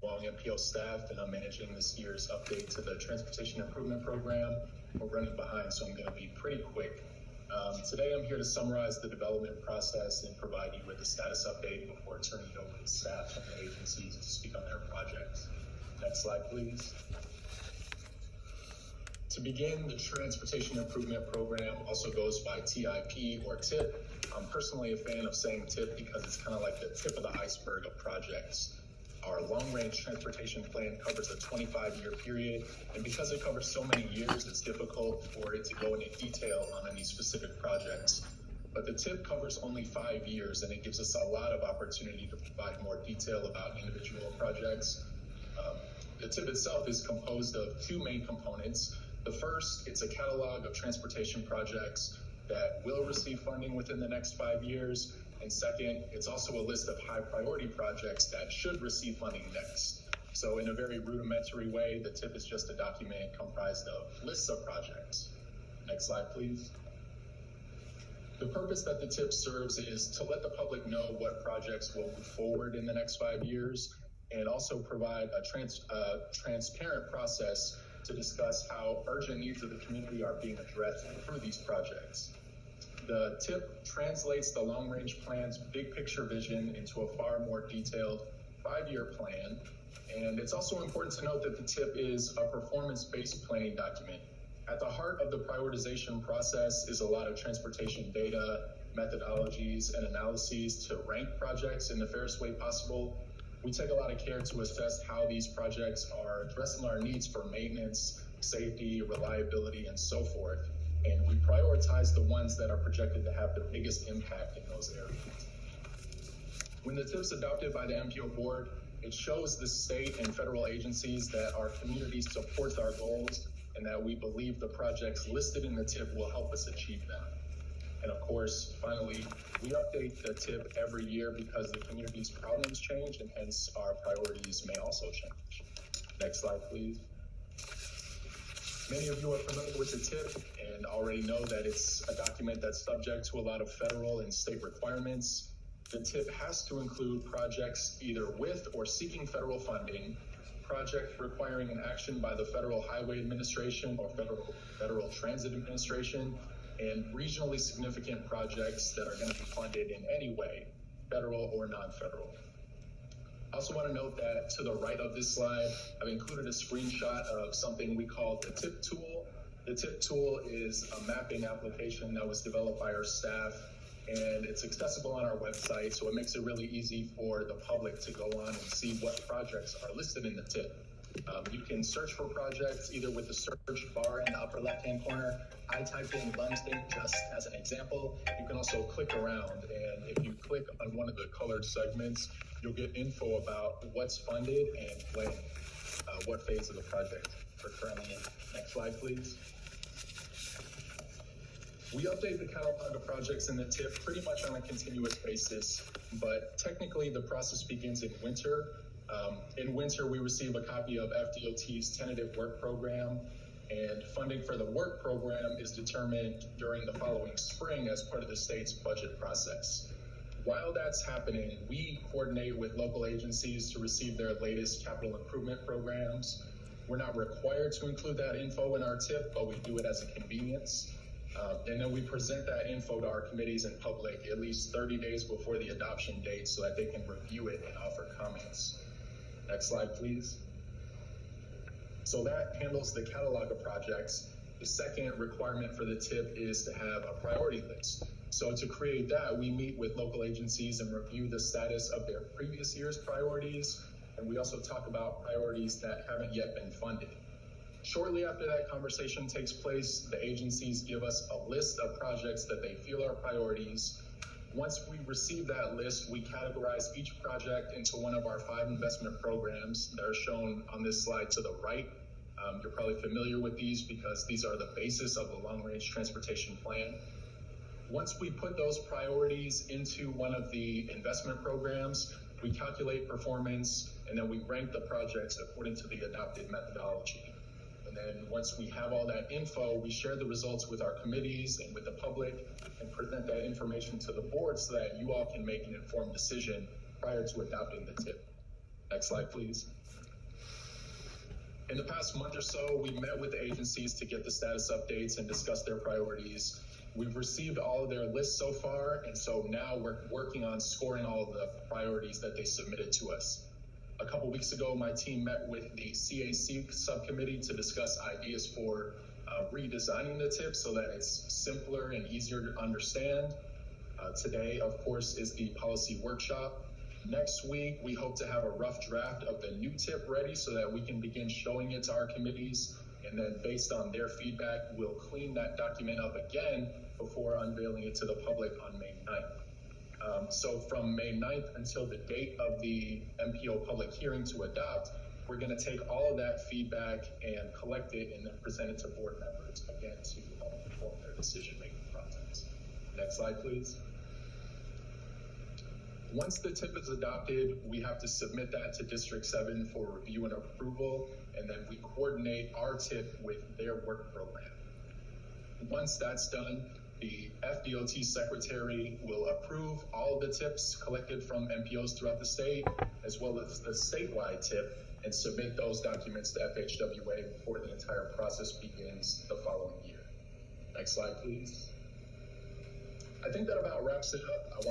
Wong MPO staff, and I'm managing this year's update to the Transportation Improvement Program. We're running behind, so I'm going to be pretty quick. Today I'm here to summarize the development process and provide you with a status update before turning it over to staff from the agencies to speak on their projects. Next slide, please. To begin, the Transportation Improvement Program also goes by TIP or TIP. I'm personally a fan of saying TIP because it's kind of like the tip of the iceberg of projects. Our long-range transportation plan covers a 25-year period, and because it covers so many years, it's difficult for it to go into detail on any specific projects. But the TIP covers only 5 years, and it gives us a lot of opportunity to provide more detail about individual projects. The TIP itself is composed of two main components. The first, it's a catalog of transportation projects that will receive funding within the next 5 years. And second, it's also a list of high priority projects that should receive funding next. So in a very rudimentary way, the TIP is just a document comprised of lists of projects. Next slide, please. The purpose that the TIP serves is to let the public know what projects will move forward in the next 5 years, and also provide a transparent process to discuss how urgent needs of the community are being addressed through these projects. The TIP translates the long-range plan's big picture vision into a far more detailed 5-year plan. And it's also important to note that the TIP is a performance-based planning document. At the heart of the prioritization process is a lot of transportation data, methodologies, and analyses to rank projects in the fairest way possible. We take a lot of care to assess how these projects are addressing our needs for maintenance, safety, reliability, and so forth. And we prioritize the ones that are projected to have the biggest impact in those areas. When the TIP is adopted by the MPO board, it shows the state and federal agencies that our community supports our goals and that we believe the projects listed in the TIP will help us achieve them. And of course, finally, we update the TIP every year because the community's problems change, and hence our priorities may also change. Next slide, please. Many of you are familiar with the TIP and already know that it's a document that's subject to a lot of federal and state requirements. The TIP has to include projects either with or seeking federal funding, projects requiring an action by the Federal Highway Administration or Federal Transit Administration, and regionally significant projects that are going to be funded in any way, federal or non-federal. I also want to note that to the right of this slide, I've included a screenshot of something we call the TIP tool. The TIP tool is a mapping application that was developed by our staff, and it's accessible on our website, so it makes it really easy for the public to go on and see what projects are listed in the TIP. You can search for projects either with the search bar in the upper left-hand corner. I typed in Lumsden just as an example. You can also click around, and if you click on one of the colored segments, you'll get info about what's funded and when, what phase of the project we're currently in. Next slide, please. We update the catalog of projects in the TIP pretty much on a continuous basis, but technically the process begins in winter. In winter, we receive a copy of FDOT's tentative work program, and funding for the work program is determined during the following spring as part of the state's budget process. While that's happening, we coordinate with local agencies to receive their latest capital improvement programs. We're not required to include that info in our TIP, but we do it as a convenience. And then we present that info to our committees and public at least 30 days before the adoption date so that they can review it and offer comments. Next slide, please. So that handles the catalog of projects. The second requirement for the TIP is to have a priority list. So to create that, we meet with local agencies and review the status of their previous year's priorities. And we also talk about priorities that haven't yet been funded. Shortly after that conversation takes place, the agencies give us a list of projects that they feel are priorities. Once we receive that list, we categorize each project into one of our 5 investment programs that are shown on this slide to the right. You're probably familiar with these because these are the basis of the long-range transportation plan. Once we put those priorities into one of the investment programs, we calculate performance, and then we rank the projects according to the adopted methodology. And then once we have all that info, we share the results with our committees and with the public and present that information to the board so that you all can make an informed decision prior to adopting the TIP. Next slide, please. In the past month or so, we met with the agencies to get the status updates and discuss their priorities. We've received all of their lists so far, and so now we're working on scoring all of the priorities that they submitted to us. A couple weeks ago, my team met with the CAC subcommittee to discuss ideas for redesigning the tip so that it's simpler and easier to understand. Today, of course, is the policy workshop. Next week, we hope to have a rough draft of the new tip ready so that we can begin showing it to our committees. And then based on their feedback, we'll clean that document up again before unveiling it to the public on May 9th. So from May 9th until the date of the MPO public hearing to adopt, we're going to take all of that feedback and collect it and then present it to board members again to help inform their decision-making process. Next slide, please. Once the tip is adopted, we have to submit that to District 7 for review and approval, and then we coordinate our tip with their work program. Once that's done, the FDOT secretary will approve all of the tips collected from MPOs throughout the state, as well as the statewide tip, and submit those documents to FHWA before the entire process begins the following year. Next slide, please. I think that about wraps it up. I want